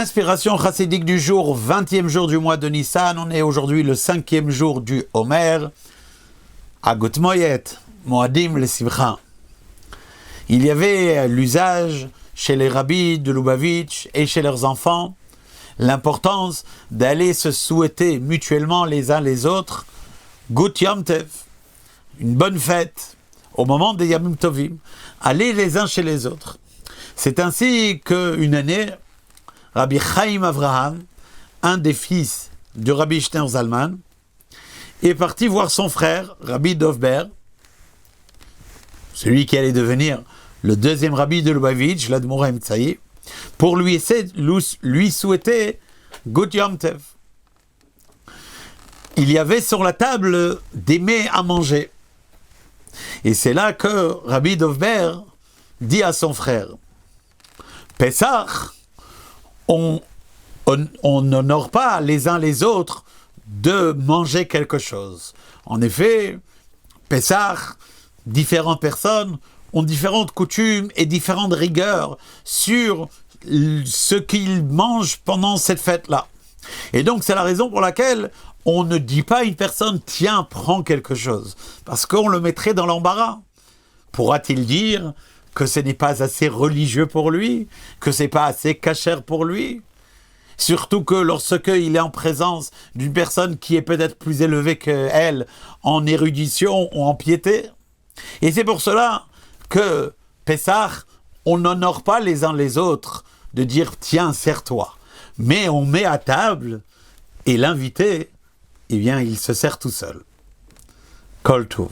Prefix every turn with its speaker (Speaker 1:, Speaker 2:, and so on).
Speaker 1: Inspiration chassidique du jour, 20e jour du mois de Nissan. On est aujourd'hui le 5e jour du Homer. Agut Moyet, Moadim le Simcha. Il y avait l'usage chez les rabbis de Lubavitch et chez leurs enfants, l'importance d'aller se souhaiter mutuellement les uns les autres Gut Yom Tev, une bonne fête, au moment des Yamim Tovim, aller les uns chez les autres. C'est ainsi qu'une année, Rabbi Chaim Avraham, un des fils du Rabbi Shneur Zalman, est parti voir son frère, Rabbi Dovber, celui qui allait devenir le deuxième rabbi de Lubavitch, l'Admour Emtsaï, pour lui souhaiter Gut Yom Tev. Il y avait sur la table des mets à manger. Et c'est là que Rabbi Dovber dit à son frère, Pessah, on n'honore pas les uns les autres de manger quelque chose. En effet, Pessah, différentes personnes ont différentes coutumes et différentes rigueurs sur ce qu'ils mangent pendant cette fête-là. Et donc, c'est la raison pour laquelle on ne dit pas à une personne « Tiens, prends quelque chose », parce qu'on le mettrait dans l'embarras. Pourra-t-il dire que ce n'est pas assez religieux pour lui, que ce n'est pas assez cachère pour lui? Surtout que lorsqu'il est en présence d'une personne qui est peut-être plus élevée qu'elle en érudition ou en piété. Et c'est pour cela que Pessah, on n'honore pas les uns les autres de dire « Tiens, sers-toi ». Mais on met à table et l'invité, eh bien, il se sert tout seul. Kol Tov.